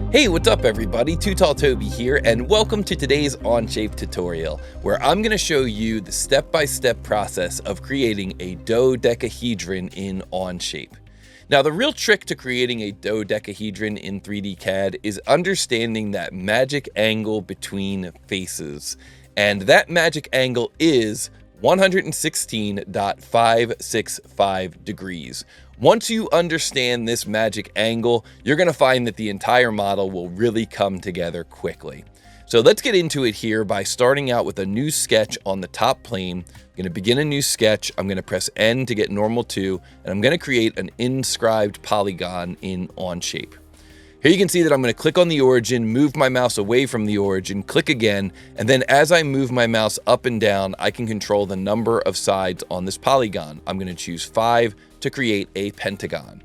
Hey, what's up everybody? Too Tall Toby here, and welcome to today's Onshape tutorial, where I'm going to show you the step-by-step process of creating a dodecahedron in Onshape. Now, the real trick to creating a dodecahedron in 3D CAD is understanding that magic angle between faces, and that magic angle is 116.565 degrees. Once you understand this magic angle, you're going to find that the entire model will really come together quickly. So let's get into it here by starting out with a new sketch on the top plane. I'm going to begin a new sketch. I'm going to press N to get normal to, and I'm going to create an inscribed polygon in Onshape. Here you can see that I'm going to click on the origin, move my mouse away from the origin, click again, and then as I move my mouse up and down, I can control the number of sides on this polygon. I'm going to choose 5 to create a pentagon.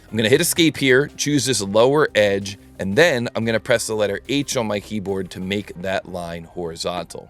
I'm going to hit escape here, choose this lower edge, and then I'm going to press the letter H on my keyboard to make that line horizontal.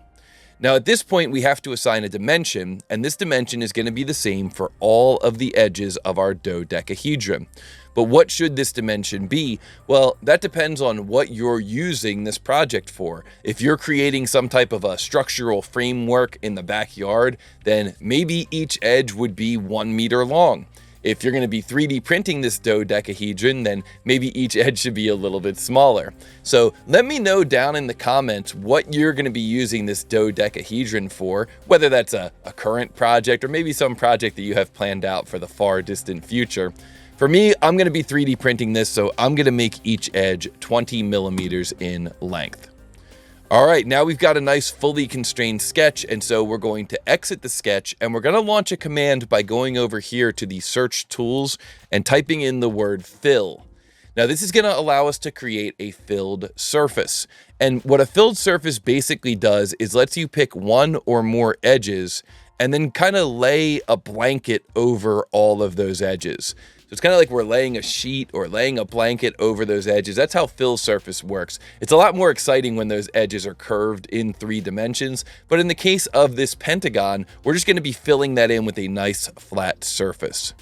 Now at this point we have to assign a dimension, and this dimension is going to be the same for all of the edges of our dodecahedron. But what should this dimension be? Well, that depends on what you're using this project for. If you're creating some type of a structural framework in the backyard, then maybe each edge would be 1 meter long. If you're going to be 3D printing this dodecahedron, then maybe each edge should be a little bit smaller. So let me know down in the comments what you're going to be using this dodecahedron for, whether that's a current project or maybe some project that you have planned out for the far distant future. For me, I'm going to be 3D printing this, so I'm going to make each edge 20 millimeters in length. All right, now we've got a nice fully constrained sketch, and so we're going to exit the sketch, and we're going to launch a command by going over here to the search tools and typing in the word fill. Now this is going to allow us to create a filled surface. And what a filled surface basically does is lets you pick one or more edges and then kind of lay a blanket over all of those edges. So it's kind of like we're laying a sheet or laying a blanket over those edges. That's how fill surface works. It's a lot more exciting when those edges are curved in 3 dimensions. But in the case of this pentagon, we're just going to be filling that in with a nice flat surface.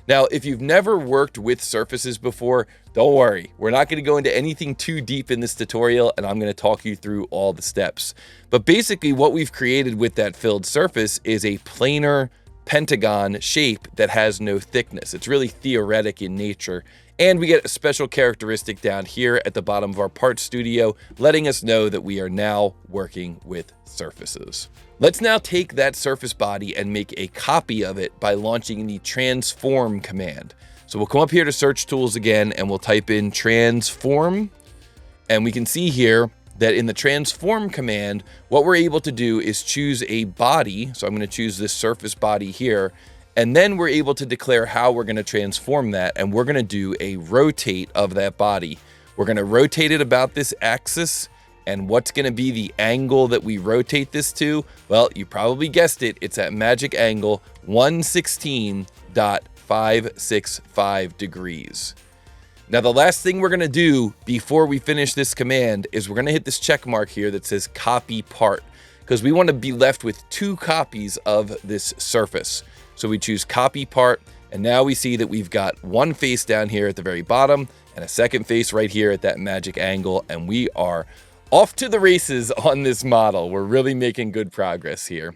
Now, if you've never worked with surfaces before, don't worry. We're not going to go into anything too deep in this tutorial, and I'm going to talk you through all the steps. But basically what we've created with that filled surface is a planar pentagon shape that has no thickness. It's really theoretic in nature. And we get a special characteristic down here at the bottom of our part studio, letting us know that we are now working with surfaces. Let's now take that surface body and make a copy of it by launching the transform command. So we'll come up here to search tools again, and we'll type in transform, and we can see here that in the transform command, what we're able to do is choose a body. So I'm going to choose this surface body here, and then we're able to declare how we're going to transform that, and we're going to do a rotate of that body. We're going to rotate it about this axis, and what's going to be the angle that we rotate this to? Well, you probably guessed it. It's that magic angle, 116.565 degrees. Now, the last thing we're going to do before we finish this command is we're going to hit this check mark here that says copy part, because we want to be left with 2 copies of this surface. So we choose copy part, and now we see that we've got one face down here at the very bottom and a second face right here at that magic angle, and we are off to the races on this model. We're really making good progress here.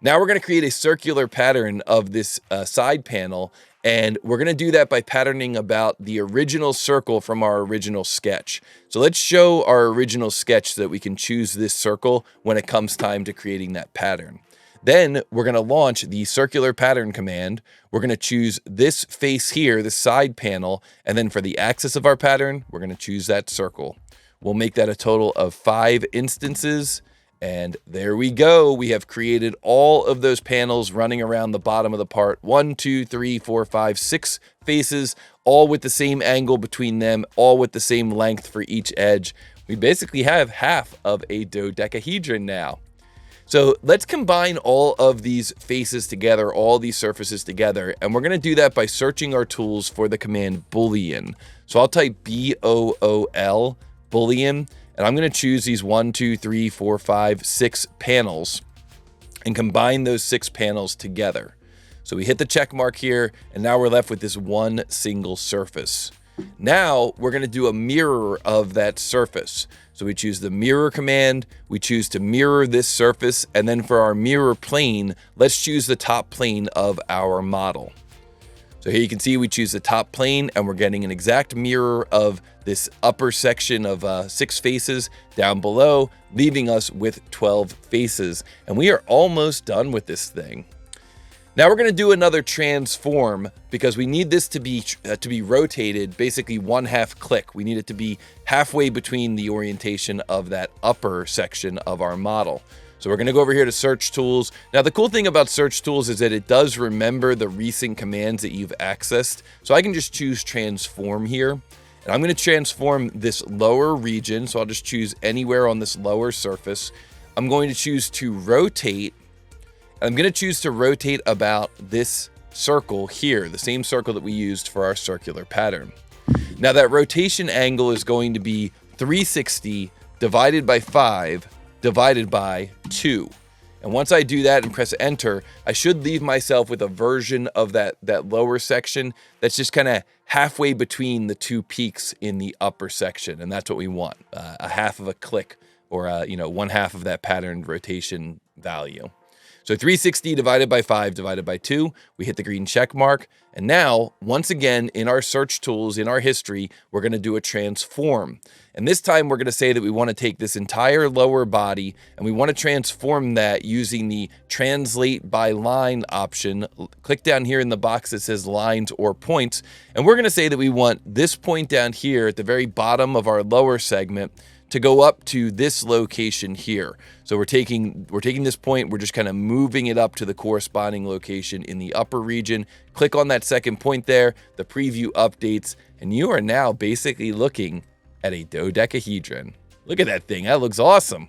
Now we're going to create a circular pattern of this side panel, and we're going to do that by patterning about the original circle from our original sketch. So let's show our original sketch so that we can choose this circle when it comes time to creating that pattern. Then we're going to launch the circular pattern command. We're going to choose this face here, the side panel, and then for the axis of our pattern, we're going to choose that circle. We'll make that a total of 5 instances. And there we go. We have created all of those panels running around the bottom of the part. 1, 2, 3, 4, 5, 6 faces, all with the same angle between them, all with the same length for each edge. We basically have half of a dodecahedron now. So let's combine all of these faces together, all these surfaces together, and we're going to do that by searching our tools for the command Boolean. So I'll type B-O-O-L, Boolean, and I'm going to choose these 1, 2, 3, 4, 5, 6 panels and combine those 6 panels together. So we hit the check mark here, and now we're left with this one single surface. Now we're going to do a mirror of that surface. So we choose the mirror command, we choose to mirror this surface, and then for our mirror plane, let's choose the top plane of our model. So here you can see we choose the top plane and we're getting an exact mirror of this upper section of 6 faces down below, leaving us with 12 faces. And we are almost done with this thing. Now we're going to do another transform because we need this to be rotated basically 1/2 click. We need it to be halfway between the orientation of that upper section of our model. So we're going to go over here to search tools. Now the cool thing about search tools is that it does remember the recent commands that you've accessed. So I can just choose transform here. And I'm going to transform this lower region. So I'll just choose anywhere on this lower surface. I'm going to choose to rotate. I'm going to choose to rotate about this circle here, the same circle that we used for our circular pattern. Now that rotation angle is going to be 360 divided by 5 divided by 2. And once I do that and press enter, I should leave myself with a version of that lower section that's just kind of halfway between the 2 peaks in the upper section. And that's what we want, a half of a click or 1/2 of that pattern rotation value. So 360 divided by 5 divided by 2, we hit the green check mark. And now, once again, in our search tools, in our history, we're going to do a transform. And this time we're going to say that we want to take this entire lower body and we want to transform that using the translate by line option. Click down here in the box that says lines or points. And we're going to say that we want this point down here at the very bottom of our lower segment to go up to this location here. So we're taking this point, we're just kind of moving it up to the corresponding location in the upper region. Click on that second point there, the preview updates, and you are now basically looking at a dodecahedron. Look at that thing, that looks awesome.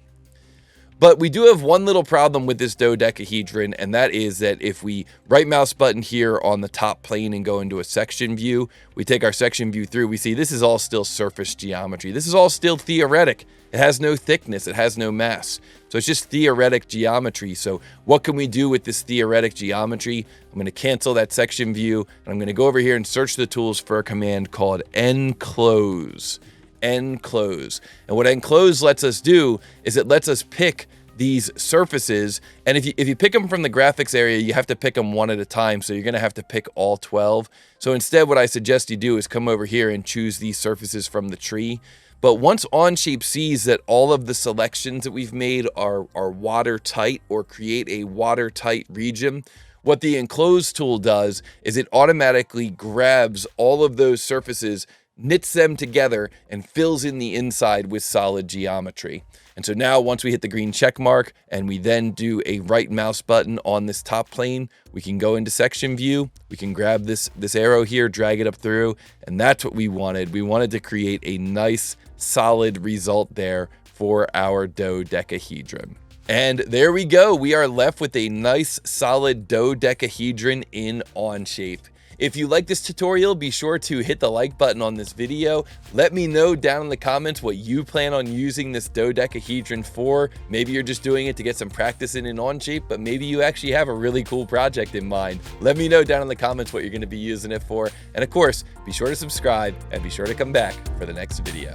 But we do have one little problem with this dodecahedron, and that is that if we right mouse button here on the top plane and go into a section view, we take our section view through, we see this is all still surface geometry. This is all still theoretic. It has no thickness, it has no mass. So it's just theoretic geometry. So what can we do with this theoretic geometry? I'm going to cancel that section view, and I'm going to go over here and search the tools for a command called Enclose. Enclose. And what Enclose lets us do is it lets us pick these surfaces, and if you pick them from the graphics area, you have to pick them one at a time, so you're going to have to pick all 12. So instead what I suggest you do is come over here and choose these surfaces from the tree. But once Onshape sees that all of the selections that we've made are watertight or create a watertight region, what the Enclose tool does is it automatically grabs all of those surfaces, knits them together, and fills in the inside with solid geometry. And so now once we hit the green check mark and we then do a right mouse button on this top plane, we can go into section view, we can grab this arrow here, drag it up through, and that's what we wanted. We wanted to create a nice solid result there for our dodecahedron. And there we go, we are left with a nice solid dodecahedron in Onshape. If you like this tutorial, be sure to hit the like button on this video. Let me know down in the comments what you plan on using this dodecahedron for. Maybe you're just doing it to get some practice in Onshape, but maybe you actually have a really cool project in mind. Let me know down in the comments what you're going to be using it for. And of course, be sure to subscribe and be sure to come back for the next video.